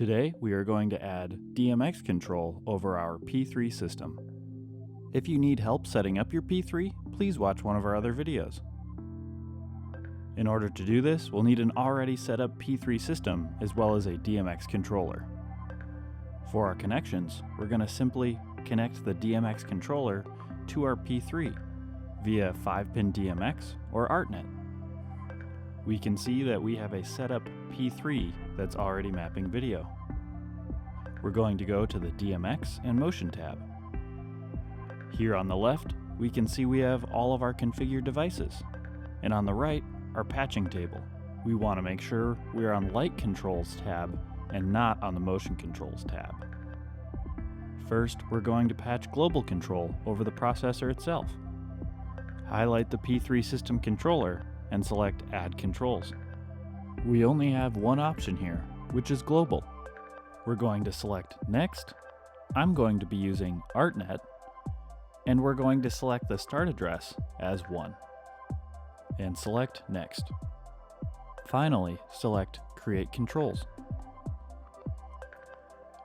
Today, we are going to add DMX control over our P3 system. If you need help setting up your P3, please watch one of our other videos. In order to do this, we'll need an already set up P3 system as well as a DMX controller. For our connections, we're going to simply connect the DMX controller to our P3 via 5-pin DMX or ArtNet. We can see that we have a setup P3 that's already mapping video. We're going to go to the DMX and Motion tab. Here on the left, we can see we have all of our configured devices, and on the right, our patching table. We want to make sure we're on Light Controls tab and not on the Motion Controls tab. First, we're going to patch global control over the processor itself. Highlight the P3 system controller and select Add Controls. We only have one option here, which is global. We're going to select Next. I'm going to be using ArtNet, and we're going to select the start address as 1. And select Next. Finally, select Create Controls.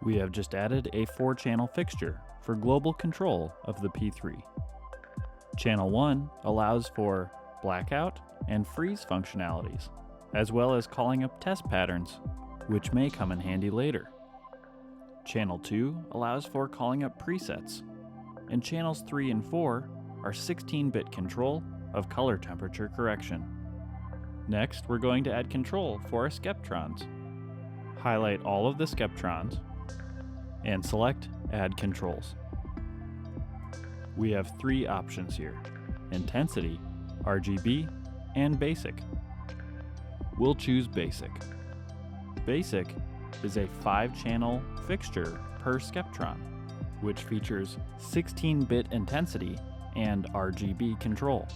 We have just added a 4-channel fixture for global control of the P3. Channel 1 allows for blackout and freeze functionalities, as well as calling up test patterns, which may come in handy later. Channel 2 allows for calling up presets, and channels 3 and 4 are 16-bit control of color temperature correction. Next, we're going to add control for our Sceptrons. Highlight all of the Sceptrons and select Add Controls. We have 3 options here: Intensity, RGB, and Basic. We'll choose Basic. Basic is a 5-channel fixture per Sceptron, which features 16-bit intensity and RGB control.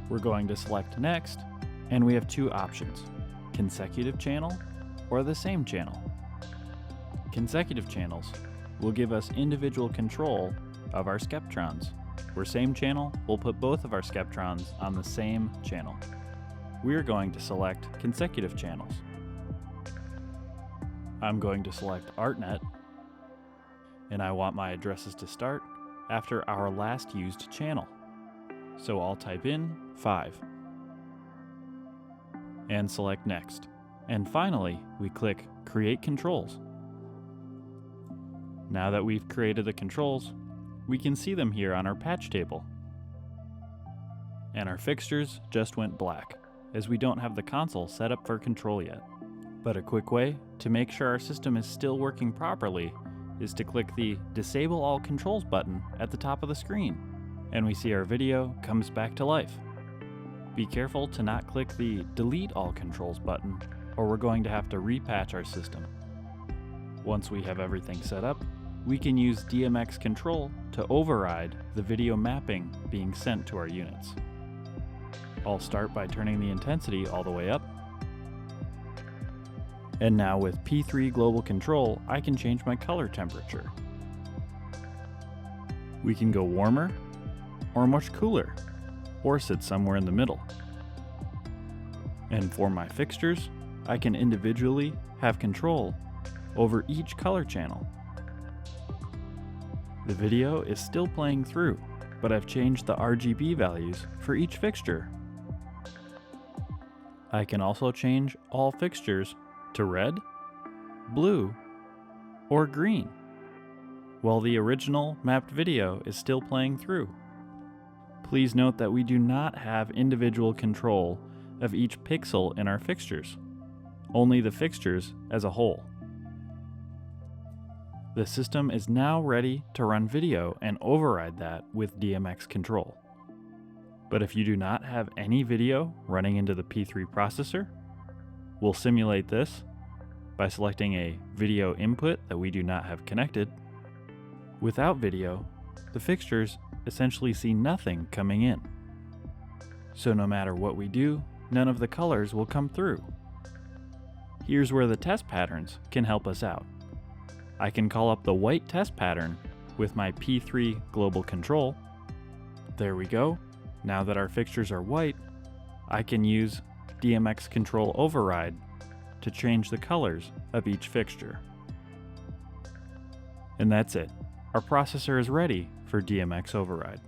We're going to select Next, and we have 2 options: consecutive channel or the same channel. Consecutive channels will give us individual control of our Sceptrons, where same channel will put both of our Sceptrons on the same channel. We're going to select consecutive channels. I'm going to select ArtNet, and I want my addresses to start after our last used channel. So I'll type in 5 and select Next. And finally, we click Create Controls. Now that we've created the controls, we can see them here on our patch table. And our fixtures just went black, as we don't have the console set up for control yet. But a quick way to make sure our system is still working properly is to click the Disable All Controls button at the top of the screen, and we see our video comes back to life. Be careful to not click the Delete All Controls button, or we're going to have to repatch our system. Once we have everything set up, we can use DMX control to override the video mapping being sent to our units. I'll start by turning the intensity all the way up. And now with P3 global control, I can change my color temperature. We can go warmer or much cooler, or sit somewhere in the middle. And for my fixtures, I can individually have control over each color channel. The video is still playing through, but I've changed the RGB values for each fixture. I can also change all fixtures to red, blue, or green, while the original mapped video is still playing through. Please note that we do not have individual control of each pixel in our fixtures, only the fixtures as a whole. The system is now ready to run video and override that with DMX control. But if you do not have any video running into the P3 processor, we'll simulate this by selecting a video input that we do not have connected. Without video, the fixtures essentially see nothing coming in. So no matter what we do, none of the colors will come through. Here's where the test patterns can help us out. I can call up the white test pattern with my P3 global control. There we go. Now that our fixtures are white, I can use DMX control override to change the colors of each fixture. And that's it. Our processor is ready for DMX override.